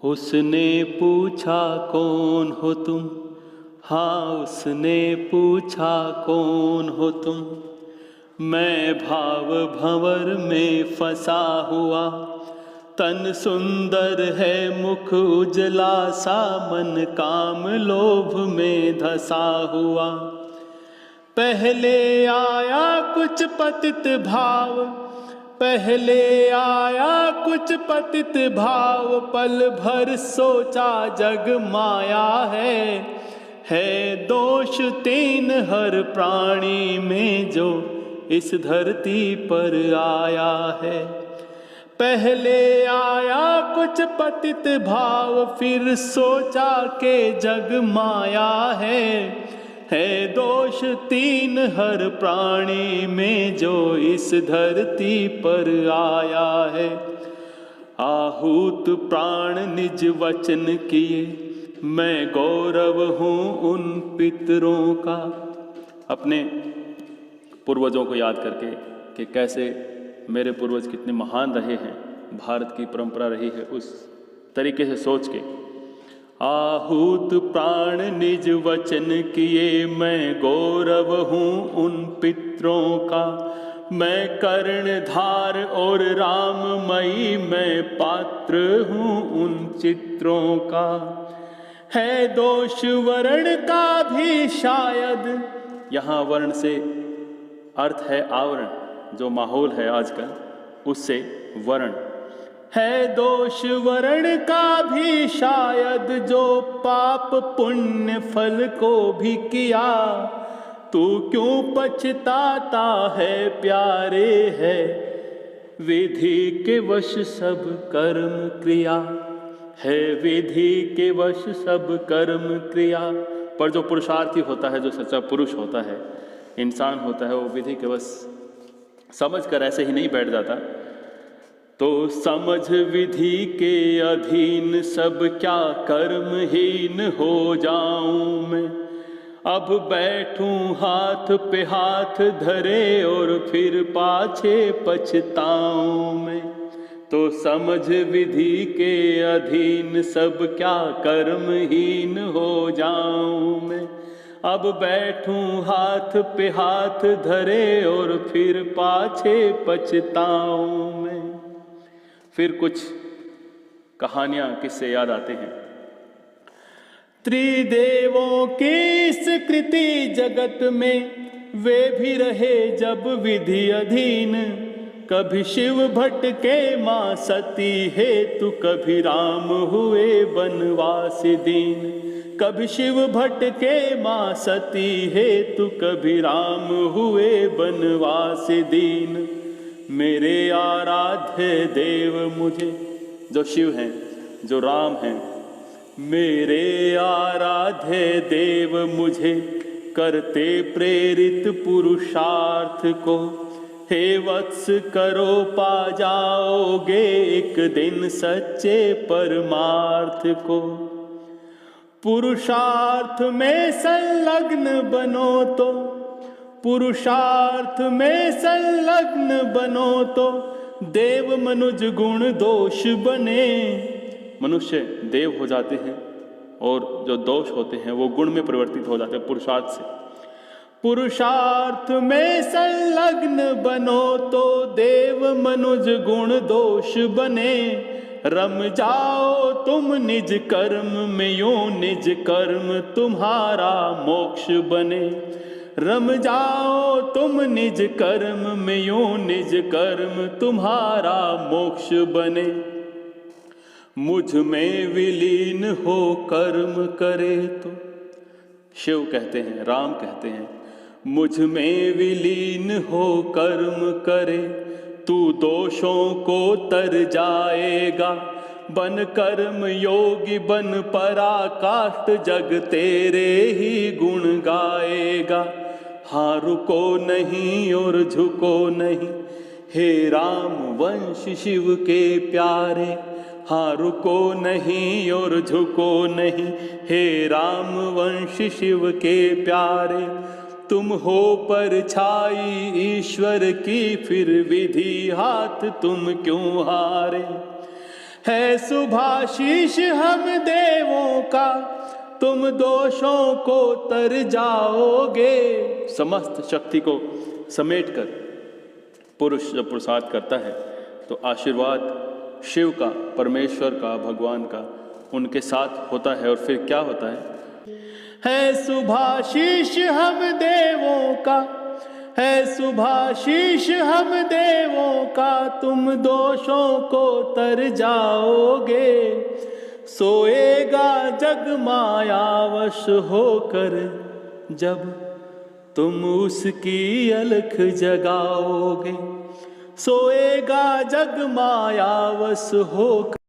उसने पूछा कौन हो तुम, हाँ उसने पूछा कौन हो तुम। मैं भाव भंवर में फंसा हुआ, तन सुंदर है मुख उजला सा, मन काम लोभ में धसा हुआ। पहले आया कुछ पतित भाव, पहले आया कुछ पतित भाव, पल भर सोचा जग माया है दोष तीन हर प्राणी में जो इस धरती पर आया है। पहले आया कुछ पतित भाव, फिर सोचा के जग माया है दोष तीन हर प्राणी में जो इस धरती पर आया है। आहूत प्राण निज वचन किए, मैं गौरव हूँ उन पितरों का। अपने पूर्वजों को याद करके कि कैसे मेरे पूर्वज कितने महान रहे हैं, भारत की परंपरा रही है, उस तरीके से सोच के आहूत प्राण निज वचन किए, मैं गौरव हूँ उन पितरों का। मैं कर्णधार और राममयी, मैं पात्र हूँ उन चित्रों का। है दोष वर्ण का भी शायद, यहाँ वर्ण से अर्थ है आवरण, जो माहौल है आजकल उससे वर्ण। है दोष वर्ण का भी शायद, जो पाप पुण्य फल को भी किया। तू क्यों पछताता है प्यारे, है विधि के वश सब कर्म क्रिया, है विधि के वश सब कर्म क्रिया। पर जो पुरुषार्थी होता है, जो सच्चा पुरुष होता है, इंसान होता है, वो विधि के वश समझ कर ऐसे ही नहीं बैठ जाता। तो समझ विधि के अधीन सब क्या कर्महीन हो जाऊं मैं। अब बैठूं हाथ पे हाथ धरे और फिर पाछे पछताऊं मैं। तो समझ विधि के अधीन सब क्या कर्महीन हो जाऊं मैं। अब बैठूं हाथ पे हाथ धरे और फिर पाछे पछताऊं मैं। फिर कुछ कहानियां किससे याद आते हैं। त्रिदेवों की इस कृति जगत में वे भी रहे जब विधि अधीन। कभी शिव भट्ट के मां सती हेतु, कभी राम हुए बनवासी दीन। कभी शिव भट्ट के मां सती हेतु, कभी राम हुए बनवासी दीन। मेरे आराध्य देव मुझे, जो शिव हैं, जो राम हैं, मेरे आराध्य देव मुझे करते प्रेरित पुरुषार्थ को। हे वत्स करो पा जाओगे एक दिन सच्चे परमार्थ को। पुरुषार्थ में संलग्न बनो तो, पुरुषार्थ में संलग्न बनो तो, देव मनुज गुण दोष बने। मनुष्य देव हो जाते हैं और जो दोष होते हैं वो गुण में परिवर्तित हो जाते हैं पुरुषार्थ से। पुरुषार्थ में संलग्न बनो तो देव मनुज गुण दोष बने। रम जाओ तुम निज कर्म में, यूं निज कर्म तुम्हारा मोक्ष बने। रम जाओ तुम निज कर्म में, यूं निज कर्म तुम्हारा मोक्ष बने। मुझ में विलीन हो कर्म करे तो, शिव कहते हैं, राम कहते हैं, मुझ में विलीन हो कर्म करे। तू दोषों को तर जाएगा, बन कर्म योगी बन पराकाष्ठ, जग तेरे ही गुण गाएगा। हाँ रुको नहीं और झुको नहीं, हे राम वंश शिव के प्यारे। हाँ रुको नहीं और झुको नहीं, हे राम वंश शिव के प्यारे। तुम हो परछाई ईश्वर की, फिर विधि हाथ तुम क्यों हारे। है सुभाशीष हम देवों का, तुम दोषों को तर जाओगे। समस्त शक्ति को समेटकर पुरुष जब प्रसाद करता है तो आशीर्वाद शिव का, परमेश्वर का, भगवान का उनके साथ होता है। और फिर क्या होता है सुभाशीष हम देवों का, है सुभाशीष हम देवों का, तुम दोषों को तर जाओगे। सोएगा जग मायावश होकर, जब तुम उसकी अलख जगाओगे। सोएगा जग मायावश होकर।